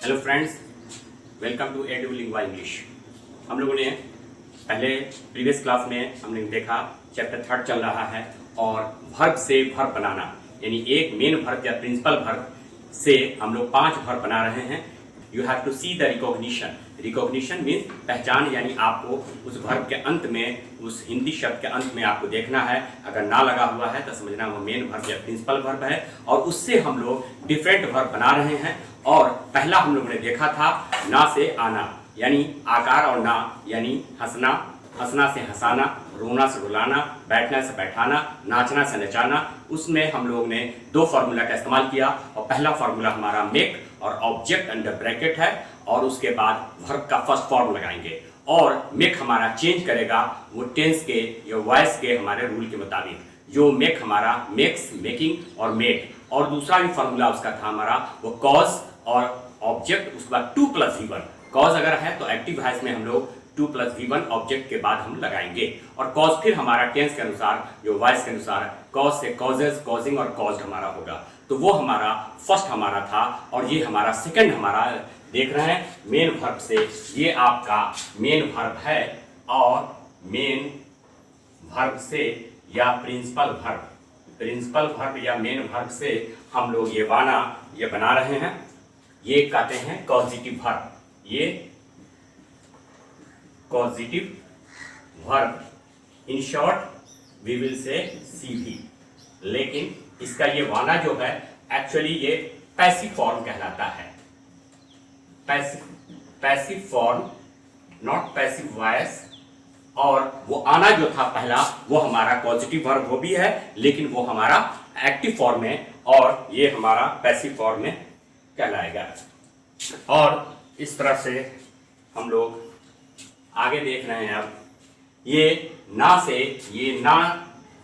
Hello friends, welcome to Edulingua English. हम लोगों ने पहले प्रीवियस क्लास में हमने देखा चैप्टर 3 चल रहा है और वर्ब से वर्ब बनाना, यानी एक मेन वर्ब या प्रिंसिपल वर्ब से हम लोग 5 वर्ब बना रहे हैं। You have to see the recognition. Recognition means पहचान, यानी आपको उस वर्ब के अंत में, उस हिंदी शब्द के अंत में आपको देखना है। अगर ना लगा हुआ है तो समझना वो मेन वर्ब या प्रिंसिपल वर्ब है, और उससे हम लोग डिफरेंट वर्ब बना रहे हैं। और पहला हम लोगों ने देखा था ना से आना, यानी आकार, और ना यानी हंसना, हंसना से हंसाना, रोना से रुलाना, बैठना से बैठाना, नाचना से नचाना। उसमें हम लोग ने 2 फार्मूला का इस्तेमाल किया, और पहला फार्मूला हमारा मेक और ऑब्जेक्ट अंडर ब्रैकेट है, और उसके बाद वर्ब का फर्स्ट फॉर्म लगाएंगे। और मेक हमारा चेंज करेगा वो टेंस के या वॉइस के हमारे रूल के मुताबिक। जो मेक हमारा मेक्स, मेकिंग और मेड। और दूसरा भी फार्मूला उसका था हमारा वो कॉज और ऑब्जेक्ट, उसके बाद 2 + V1। कॉज अगर है तो एक्टिव है, इसमें हम लोग 2 + V1 ऑब्जेक्ट के बाद हम लगाएंगे। और कॉज फिर हमारा टेंस के अनुसार, जो वॉइस के अनुसार, कॉज से कॉजेस, कॉजिंग और कॉज्ड हमारा होगा। तो वो हमारा फर्स्ट हमारा था, और ये हमारा सेकंड हमारा देख रहे हैं मेन वर्ब से। ये आपका मेन वर्ब है, और मेन वर्ब से या प्रिंसिपल वर्ब, प्रिंसिपल वर्ब या मेन वर्ब से हम लोग ये बना रहे हैं। ये कहते हैं कॉजिटिव वर्ब। ये causative verb, in short we will say CV। लेकिन इसका ये वाना जो है एक्चुअली ये पैसिव फॉर्म कहलाता है। Passive form, not passive voice. और वो आना जो था पहला, वो हमारा पॉजिटिव वर्ब वो भी है, लेकिन वो हमारा एक्टिव फॉर्म में, और ये हमारा पैसिव फॉर्म में कहलाएगा। और इस तरह से हम लोग आगे देख रहे हैं। अब ये ना से, ये ना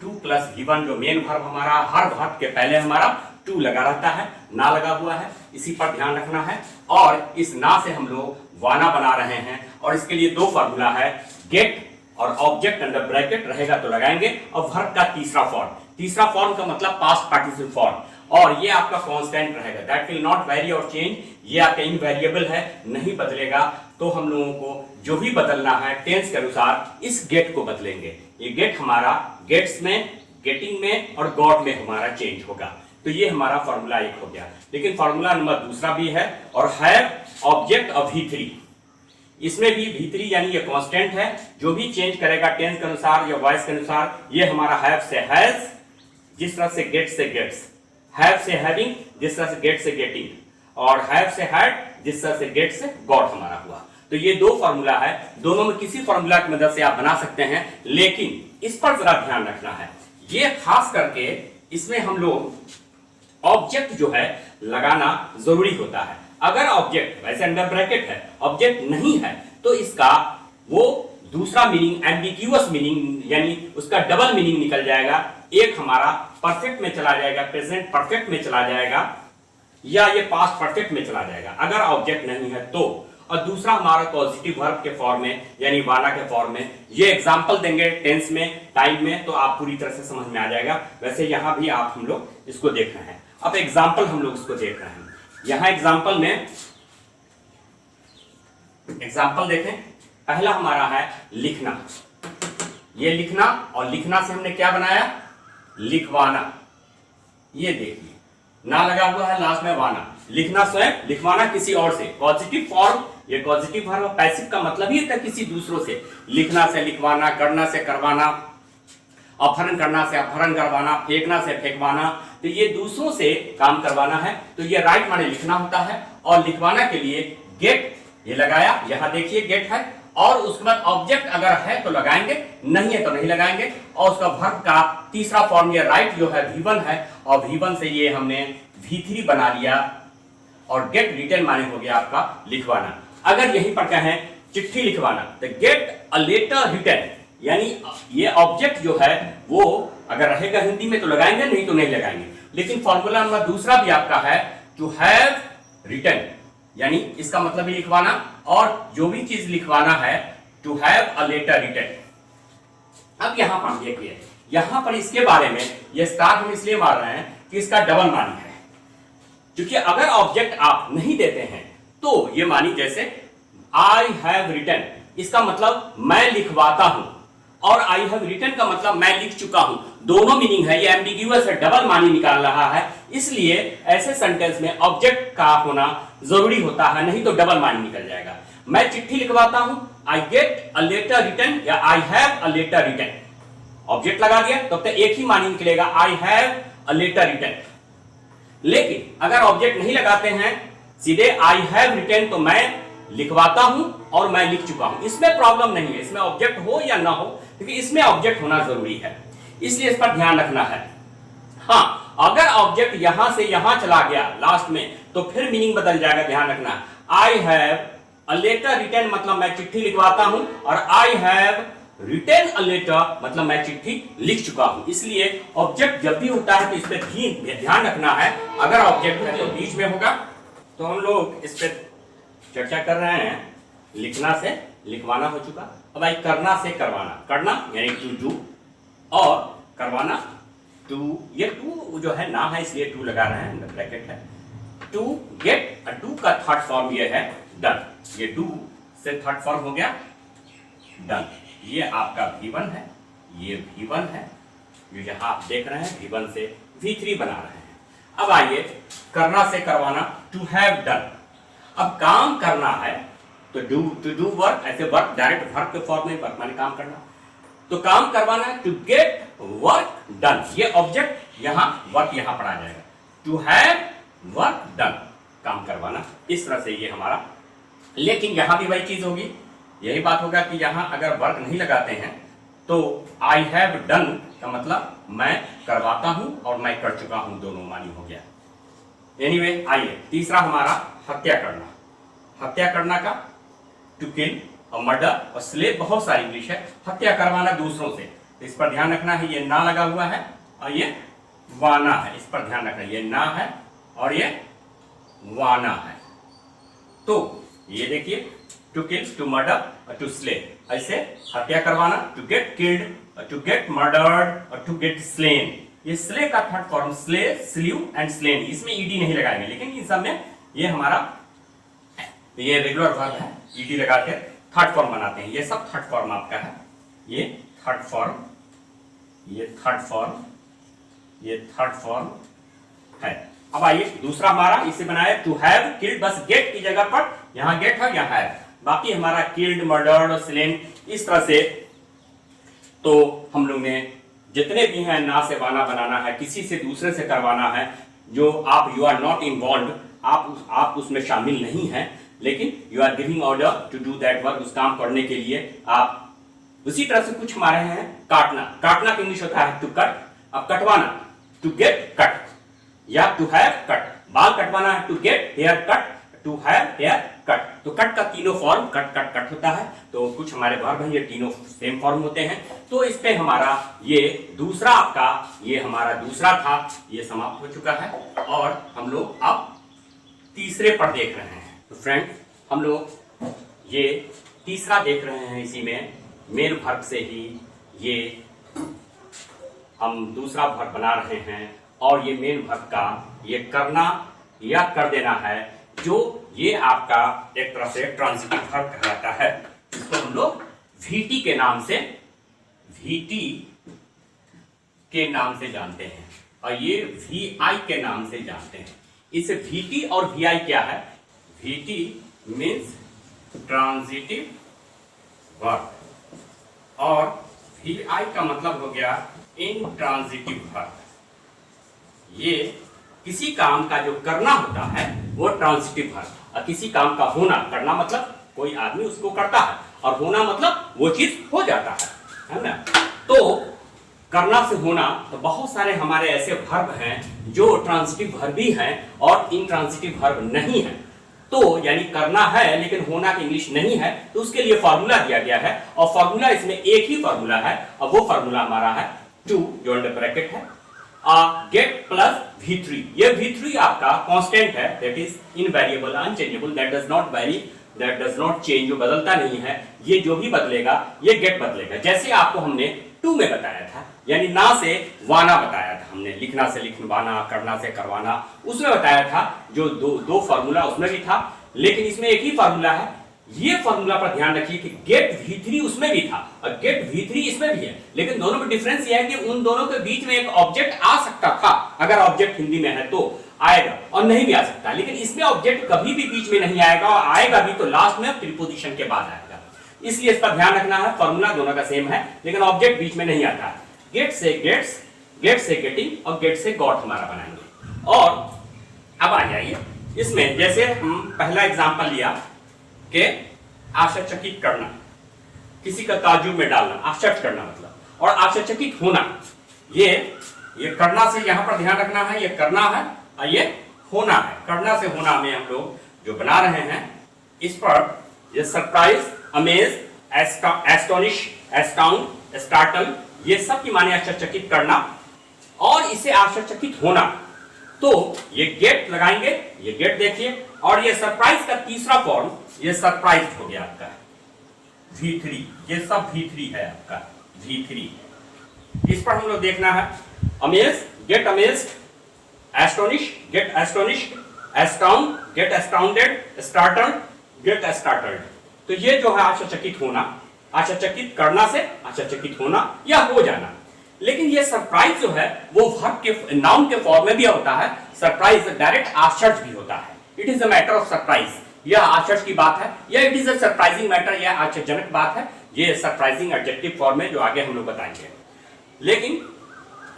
2 + V1 जो मेन वर्ब हमारा, हर वर्ब के पहले हमारा 2 लगा रहता है, ना लगा हुआ है, इसी पर ध्यान रखना है। और इस ना से हम लोग वाना बना रहे हैं, और इसके लिए 2 फार्मूला है, गेट और ऑब्जेक्ट अंडर ब्रैकेट रहेगा तो लगाएंगे, और वर्ब का तीसरा फॉर्म का मतलब पास्ट पार्टिसिपल फॉर्म, और ये आपका कांस्टेंट रहेगा, दैट विल नॉट वेरी और चेंज। ये आपका इनवेरिएबल है, नहीं बदलेगा। तो हम लोगों को जो भी बदलना है टेंस के अनुसार इस गेट को बदलेंगे। ये गेट हमारा गेट्स में, गेटिंग में और गॉट में हमारा चेंज होगा। तो ये हमारा फार्मूला 1 हो गया। लेकिन फार्मूला नंबर दूसरा भी है, और हैव, ऑब्जेक्ट और V3। इसमें भी V3 यानी ये कांस्टेंट है, जो भी चेंज करेगा टेंस के अनुसार या वॉइस के अनुसार। ये हमारा हैव से हैज, जिस तरह से गेट से गेट्स, हैव से हैविंग, जिस तरह से गेट से गेटिंग, और हैव से हैड, जिस तरह से गेट से गॉट हमारा हुआ। तो ये 2 फार्मूला है, दोनों में किसी फार्मूला की मदद से आप बना सकते हैं, लेकिन इस पर जरा ध्यान रखना है। ये खास करके इसमें हम लोग ऑब्जेक्ट जो है लगाना जरूरी होता है। अगर ऑब्जेक्ट वैसे अंडर ब्रैकेट है, ऑब्जेक्ट नहीं है, तो इसका वो दूसरा मीनिंग, एम्बिग्यूअस मीनिंग, यानी उसका डबल मीनिंग निकल जाएगा। एक हमारा परफेक्ट में चला जाएगा, प्रेजेंट परफेक्ट में चला जाएगा, या ये पास्ट परफेक्ट में चला जाएगा अगर ऑब्जेक्ट नहीं है तो। और दूसरा हमारा पॉजिटिव वर्ब के फॉर्म में, यानी वाना के फॉर्म में। ये एग्जांपल देंगे टेंस में, टाइम में, तो आप पूरी तरह से समझ में आ जाएगा। वैसे यहां भी आप हम लोग इसको देख रहे हैं। अब एग्जांपल हम लोग इसको देख रहे हैं। यहां एग्जांपल में, एग्जांपल देखें। पहला हमारा है लिखना। ये लिखना, और लिखना से हमने क्या बनाया, लिखवाना। ये देखिए ना लगा हुआ है, लास्ट में वाना। लिखना स्वयं, लिखवाना किसी और से। पॉजिटिव फॉर्म, ये पॉजिटिव वर्ब। पैसिव का मतलब ही था किसी दूसरों से। लिखना से लिखवाना, करना से करवाना, अपहरण करना से अपहरण करवाना, फेंकना से फेंकवाना। तो ये दूसरों से काम करवाना है। तो ये राइट माने लिखना होता है, और लिखवाना के लिए गेट ये लगाया, यहां देखिए गेट है, और उसके बाद ऑब्जेक्ट अगर है तो लगाएंगे, नहीं है तो नहीं लगाएंगे। और उसका वर्ब का तीसरा फॉर्म ये राइट जो है V1 है, और V1 से ये हमने V3 बना लिया, और गेट रिटन माने हो गया आपका लिखवाना। अगर यहीं पर कहें चिट्ठी लिखवाना, तो गेट अ लेटर रिटन, यानी ये ऑब्जेक्ट जो है वो अगर रहेगा हिंदी में तो लगाएंगे, नहीं तो नहीं लगाएंगे। लेकिन फॉर्मूला नंबर दूसरा भी आपका है टू हैव रिटन, यानी इसका मतलब ही लिखवाना, और जो भी चीज लिखवाना है to have a letter written. अब यहां पर देखिए, यहां पर इसके बारे में ये स्टार हम इसलिए मार रहे हैं कि इसका डबल मीनिंग है। क्योंकि अगर ऑब्जेक्ट आप नहीं देते हैं तो ये मानी जैसे आई हैव रिटन, इसका मतलब मैं लिखवाता हूं, और आई हैव रिटन का मतलब मैं लिख चुका हूं। दोनों मीनिंग है, ये एम्बिग्यूअस है, डबल मानी निकाल रहा है, इसलिए ऐसे सेंटेंस में ऑब्जेक्ट का होना जरूरी होता है, नहीं तो डबल मानी निकल जाएगा। मैं चिट्ठी लिखवाता हूं, I get a letter written, या I have a letter written, object लगा दिया तो अब तक एक ही मानी निकलेगा, I have a letter written. लेकिन अगर ऑब्जेक्ट नहीं लगाते हैं, सीधे आई हैव रिटन, तो मैं लिखवाता हूं और मैं लिख चुका हूं, इसमें प्रॉब्लम नहीं है, इसमें ऑब्जेक्ट हो या ना हो, क्योंकि इसमें ऑब्जेक्ट होना जरूरी है, इसलिए इस पर ध्यान रखना है। हाँ, अगर ऑब्जेक्ट यहां से यहां चला गया लास्ट में, तो फिर मीनिंग बदल जाएगा, ध्यान रखना। I have a letter written मतलब मैं चिट्ठी लिखवाता हूं, और I have written a letter मतलब मैं चिट्ठी लिख चुका हूं। इसलिए ऑब्जेक्ट जब भी होता है तो इस पर ध्यान रखना है। अगर ऑब्जेक्ट है तो बीच में होगा। तो हम लोग इस पर चर्चा कर रहे हैं, लिखना से लिखवाना हो चुका, अब आई करना से करवाना, करना यानी टू डू, और करवाना टू, ये टू जो है ना है इसलिए टू लगा रहे हैं, ब्रैकेट है। टू गेट, टू का थर्ड फॉर्म ये है डन, ये डू से थर्ड फॉर्म हो गया डन। ये आपका V1 है, ये V1 है, जो यहां आप देख रहे हैं V1 से V3 बना रहे हैं। अब आइए करना से करवाना, टू हैव डन। अब काम करना है तो डू, टू डू वर्क, ऐसे वर्क डायरेक्ट वर्क के फॉर्म में, वर्क माने काम करना, तो काम करवाना है टू गेट वर्क डन। ये ऑब्जेक्ट यहां, वर्क यहां पढ़ा जाएगा, टू हैव वर्क डन, काम करवाना, इस तरह से ये हमारा। लेकिन यहां भी वही चीज होगी, यही बात होगा कि यहां अगर वर्क नहीं लगाते हैं तो आई हैव डन का मतलब मैं करवाता हूं और मैं कर चुका हूं, दोनों मानी हो गया। एनीवे, आइए तीसरा हमारा हत्या करना। हत्या करना का टू किल और मर्डर और स्लेव, बहुत सारी इंग्लिश है। हत्या करवाना दूसरों से, तो इस पर ध्यान रखना है, ये ना लगा हुआ है और ये वाना है, इस पर ध्यान रखना है, ये ना है और ये वाना है। तो ये देखिए, टू किल, टू मर्डर और टू स्लेव, ऐसे हत्या करवाना, to get killed, to get murdered और टू गेट स्लेन। ये स्ले का third form, slay, slew and slain, इसमें ईडी नहीं लगाएंगे, लेकिन इन सब में ये हमारा ये रेगुलर वर्ब है, ईडी लगा के थर्ड फॉर्म बनाते हैं। ये सब थर्ड फॉर्म आपका है, ये थर्ड फॉर्म, ये थर्ड फॉर्म, ये थर्ड फॉर्म है। अब आइए दूसरा हमारा, इसे बनाया टू हैव किल्ड, बस गेट की जगह पर यहां गेट है, यहां है, बाकी हमारा किल्ड, मर्डर्ड और स्लेन, इस तरह से। तो हम लोग ने जितने भी हैं, ना से वाना बनाना है, किसी से दूसरे से करवाना है, जो आप यू आर नॉट इन्वॉल्व, आप उसमें शामिल नहीं हैं, लेकिन you are giving order to do that work, उस काम करने के लिए आप। उसी तरह से कुछ हमारे हैं काटना, काटना का इंग्लिश होता है टू कट। अब कटवाना, टू गेट कट या टू हैव कट, बाल कटवाना है to get hair cut, to have hair cut. तो कट का तीनों फॉर्म कट कट कट होता है, तो कुछ हमारे वर्ब हैं ये तीनों सेम फॉर्म होते हैं। तो इस पे हमारा ये दूसरा आपका, ये हमारा दूसरा था, ये समाप्त हो चुका है, और हम लोग अब तीसरे पर देख रहे हैं। तो फ्रेंड, हम लोग ये तीसरा देख रहे हैं, इसी में मेन वर्ब से ही ये हम दूसरा वर्ब बना रहे हैं, और ये मेन वर्ब का ये करना या कर देना है, जो ये आपका एक तरह से ट्रांजिटिव वर्ब कहलाता है। इसको हम लोग VT के नाम से, VT के नाम से जानते हैं, और ये VI के नाम से जानते हैं। इसे VT और VI क्या है? VT मीन्स ट्रांजिटिव वर्ब, और VI का मतलब हो गया इंट्रांजिटिव वर्ब। ये किसी काम का जो करना होता है वो ट्रांजिटिव वर्ब, और किसी काम का होना, करना मतलब कोई आदमी उसको करता है, और होना मतलब वो चीज हो जाता है ना। तो करना से होना, तो बहुत सारे हमारे ऐसे वर्ब हैं जो ट्रांजिटिव वर्ब भी हैं और इंट्रांजिटिव वर्ब नहीं है। तो यानी करना है लेकिन होना की इंग्लिश नहीं है, तो उसके लिए फॉर्मूला दिया गया है, और फॉर्मूला इसमें एक ही फॉर्मूला है, और वो फॉर्मूला हमारा है टू, जो अंडर ब्रैकेट है, गेट प्लस V3। ये V3 आपका कांस्टेंट है, that is invariable, unchangeable, that does not very, that does not change, जो बदलता नहीं है। ये जो भी बदलेगा ये गेट बदलेगा, जैसे आपको हमने टू में बताया था, यानी ना से वाना बताया था हमने, लिखना से लिखवाना, करना से करवाना, उसमें बताया था, जो दो फॉर्मूला उसमें भी था। लेकिन इसमें एक ही फार्मूला है। ये फार्मूला पर ध्यान रखिए कि गेट V3 उसमें भी था और गेट V3 इसमें भी है, लेकिन दोनों में डिफरेंस ये है कि उन दोनों के बीच में एक ऑब्जेक्ट आ सकता था, अगर ऑब्जेक्ट हिंदी में है तो आएगा, और नहीं भी आ सकता। लेकिन इसमें ऑब्जेक्ट कभी भी बीच में नहीं आएगा, और आएगा भी तो लास्ट में प्रीपोजिशन के बाद आएगा। इसलिए इसका ध्यान रखना है, फॉर्मूला दोनों का सेम है, लेकिन ऑब्जेक्ट बीच में नहीं आता है। गेट से गेट्स, गेट से गेटिंग और गेट से गॉट हमारा बनाएंगे। और अब आ जाइए इसमें, जैसे हम पहला एग्जांपल लिया कि आश्चर्यचकित करना, किसी का ताज्जुब में डालना, आश्चर्य करना मतलब, और आश्चर्यचकित होना, ये करना से यहां पर ध्यान रखना है, ये करना है और ये होना है। करना से होना में हम लोग जो बना रहे हैं, इस पर ये सरप्राइज, अमेज, एस्टोनिश, एस्टाउंड, स्टार्टल, ये सब की माने आश्चर्यचकित करना, और इसे आश्चर्यचकित होना। तो ये गेट लगाएंगे, ये गेट देखिए, और ये सरप्राइज का तीसरा फॉर्म, ये सरप्राइज हो गया आपका V3, ये सब V3 है आपका V3। इस पर हम लोग देखना है amaze, get amazed, astonish, get astonished, astound, get astounded, startled, get startled. तो ये जो है आश्चर्यचकित होना, आश्चर्यचकित करना से आश्चर्यचकित होना या हो जाना। लेकिन ये सरप्राइज जो है वो वर्ब के, नाउन के फॉर्म में भी होता है। सरप्राइज डायरेक्ट आश्चर्य भी होता है। It is a matter of surprise, यह आश्चर्य की बात है, या it is a surprising matter, यह आश्चर्यजनक बात है। ये सरप्राइजिंग एडजेक्टिव फॉर्म में जो आगे हम लोग बताएंगे। लेकिन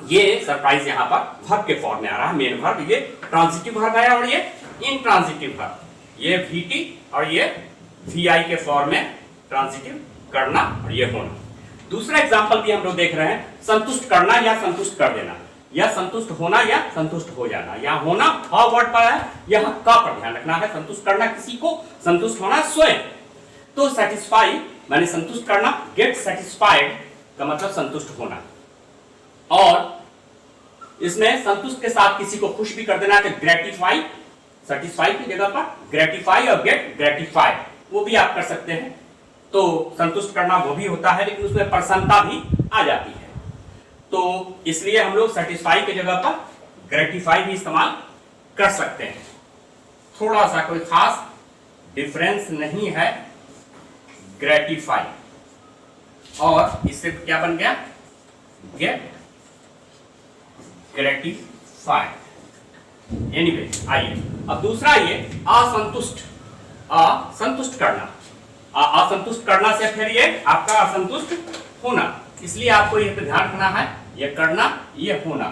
ये सरप्राइज यहाँ पर वर्ब के फॉर्म में आ रहा है, मेन वर्ब, ये ट्रांजिटिव वर्ब है और ये इंट्रांजिटिव वर्ब, ये VT और ये VI के फॉर्म में ट्रांजिटिव करना और ये होना। दूसरा एग्जांपल भी हम लोग देख रहे हैं, संतुष्ट करना या संतुष्ट कर देना, या संतुष्ट होना या संतुष्ट हो जाना। यहाँ होना ह वर्ड पर है, यहाँ का पर ध्यान रखना है। संतुष्ट करना किसी को, संतुष्ट होना स्वयं। तो सेटिस्फाई माने संतुष्ट करना, गेट सेटिस्फाइड का मतलब संतुष्ट होना। और इसमें संतुष्ट के साथ किसी को खुश भी कर देना है, ग्रेटिफाई, सेटिस्फाई की जगह पर ग्रेटिफाई और गेट ग्रेटिफाइड, वो भी आप कर सकते हैं। तो संतुष्ट करना वो भी होता है, लेकिन उसमें प्रसन्नता भी आ जाती है। तो इसलिए हम लोग सेटिस्फाई की जगह पर ग्रेटिफाई भी इस्तेमाल कर सकते हैं। थोड़ा सा कोई खास डिफरेंस नहीं है ग्रेटिफाई और इससे क्या बन गया, गेट ग्रेटिफाइड। एनीवे, आइए अब दूसरा ये असंतुष्ट, असंतुष्ट करना। असंतुष्ट करना से फिर ये आपका असंतुष्ट होना। इसलिए आपको ये पे ध्यान रखना है, ये करना, ये होना,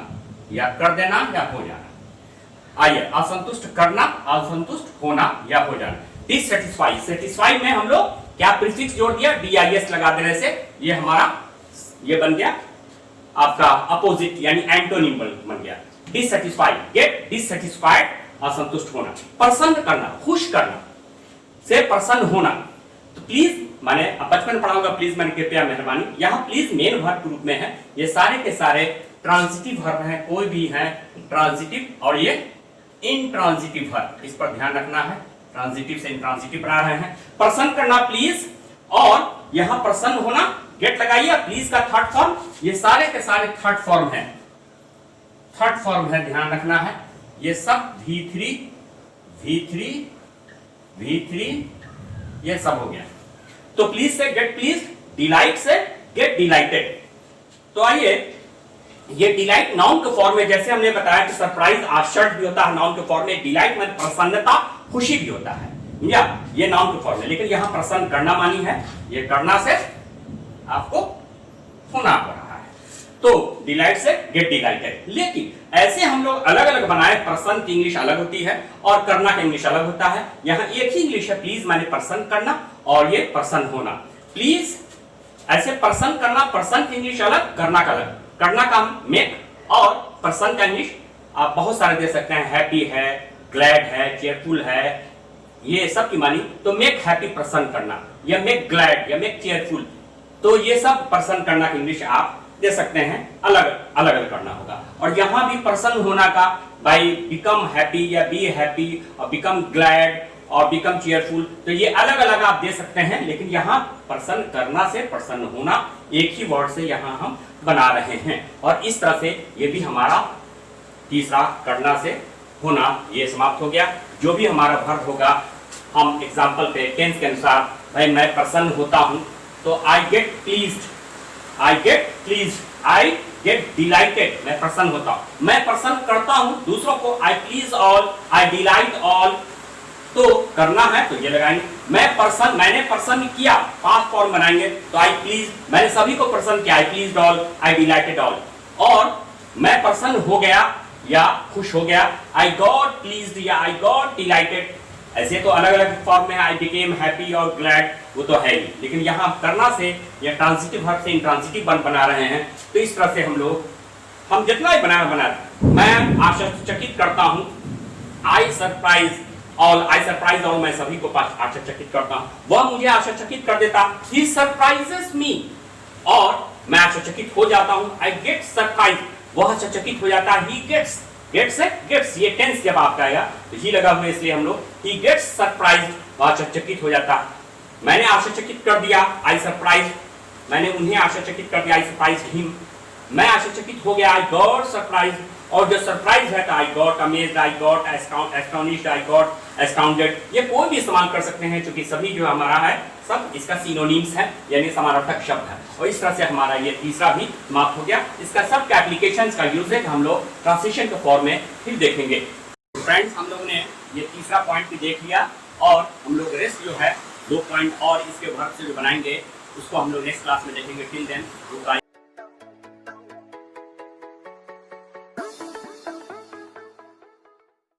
या कर देना या हो जाना। आइए, असंतुष्ट करना, असंतुष्ट होना या हो जाना। डिससेटिस्फाई, सेटिस्फाई में हम लोग क्या प्रीफिक्स जोड़ दिया, DIS लगा देने से ये हमारा ये बन गया आपका अपोजिट यानी एंटोनिम बन गया। डिससेटिस्फाई, गेट डिससेटिस्फाइड, असंतुष्ट होना। प्रसन्न करना, खुश करना से प्रसन्न होना। तो प्लीज, मैंने बचपन पढ़ा होगा, प्लीज मैंने कृपया मेहरबानी, यहाँ प्लीज मेन वर्ब के रूप में है। ये सारे के सारे ट्रांजिटिव वर्ब हैं, कोई भी है ट्रांजिटिव और ये इंट्रांजिटिव वर्ब, इस पर ध्यान रखना है। ट्रांजिटिव से इंट्रांजिटिव बना रहे हैं। प्रसन्न करना प्लीज, और यहाँ प्रसन्न होना, गेट लगाइए। प्लीज का थर्ड फॉर्म, ये सारे के सारे थर्ड फॉर्म है, थर्ड फॉर्म है, ध्यान रखना है। ये सब V3 ये सब हो गया। तो प्लीज से गेट प्लीज, डिलाइट से गेट डिलाइटेड। तो आइए, ये डिलाइट नाउन के फॉर्म में, जैसे हमने बताया कि सरप्राइज आश्चर्य भी होता है नाउन के फॉर्म में, डिलाइट में प्रसन्नता खुशी भी होता है, या ये नाउन के फॉर्म में। लेकिन यहां प्रसन्न करना मानी है, ये करना से आपको होना हो रहा है। तो डिलाइट से गेट डिलाइटेड। लेकिन ऐसे हम लोग अलग अलग बनाए, प्रसन्न की इंग्लिश अलग होती है और करना की इंग्लिश अलग होता है। यहाँ एक ही इंग्लिश है, प्लीज माने प्रसन्न करना और ये प्रसन्न होना। प्लीज ऐसे प्रसन्न करना, प्रसन्न की इंग्लिश अलग, करना का अलग। करना का मेक और प्रसन्न का इंग्लिश आप बहुत सारे दे सकते हैं, हैप्पी है, ग्लैड है, चेयरफुल है, ये सब की मानी। तो मेक हैप्पी प्रसन्न करना, या मेक ग्लैड, या मेक चेयरफुल, तो ये सब प्रसन्न करना की इंग्लिश आप दे सकते हैं, अलग अलग करना होगा। और यहां भी प्रसन्न होना का बाई बिकम हैप्पी या बी हैप्पी और बिकम ग्लैड और बिकम चीयरफुल, तो ये अलग अलग आप दे सकते हैं। लेकिन यहाँ प्रसन्न करना से प्रसन्न होना एक ही वर्ड से यहाँ हम बना रहे हैं। और इस तरह से ये भी हमारा तीसरा करना से होना ये समाप्त हो गया। जो भी हमारा वर्ब होगा हम एग्जाम्पल पे टेंस के अनुसार, भाई मैं प्रसन्न होता हूँ तो I get pleased, I get pleased, I get dilated, मैं प्रसन्न होता हूँ। मैं प्रसन्न करता हूँ दूसरों को, I please all, I delight all, तो करना है तो ये लगाएंगे। मैंने प्रसन्न किया, पास्ट फॉर्म बनाएंगे तो आई प्लीज, मैंने सभी को प्रसन्न किया, आई प्लीज्ड ऑल, आई डिलाइटेड ऑल। और मैं प्रसन्न हो गया या खुश हो गया, आई गॉट प्लीज्ड या आई गॉट डिलाइटेड। ऐसे तो अलग अलग फॉर्म में आई बिकेम हैप्पी और ग्लैड, वो तो है ही, लेकिन यहाँ करना से या ट्रांजिटिव वर्ब से इंट्रांजिटिव वर्ब बना रहे हैं, तो इस तरह से हम जितना ही बना मैं आश्चर्यचकित करता हूँ, I surprise all, I surprise all, मैं सभी को आश्चर्यचकित करता हूँ, वह मुझे आश्चर्यचकित कर देता, ही सरप्राइजेस मी, और मैं आश्चर्यचकित हो जाता हूँ, आई गेट सरप्राइज, वह आश्चर्यचकित हो जाता है, ही गेट्स, गेट्स है गेट्स, ये टेंस जब आपका आएगा तो ही लगा हुआ, इसलिए हम लोग ही गेट्स सरप्राइज्ड, वह आश्चर्यचकित हो जाता है। मैंने आश्चर्यचकित कर दिया, आई सरप्राइज, मैंने उन्हें आश्चर्यचकित कर दिया, आई सरप्राइज्ड हिम, मैं आश्चर्यचकित हो गया, आई गॉट सरप्राइज, और जो सरप्राइज है तो I got amazed, I got astonished, I got astounded, ये कोई भी इस्तेमाल कर सकते हैं, क्योंकि सभी जो हमारा है सब इसका सिनोनिम्स है, यानी समानार्थक शब्द है। और इस तरह से हमारा ये तीसरा भी समाप्त हो गया। इसका सब के एप्लीकेशंस का यूजेज हम लोग ट्रांसलेशन के फॉर्म में फिर देखेंगे। फ्रेंड्स, हम लोगों ने ये तीसरा पॉइंट भी देख लिया, और हम लोग रेस्ट जो है 2 पॉइंट और इसके वर्ब से जो बनाएंगे उसको हम लोग नेक्स्ट क्लास में देखेंगे। Till then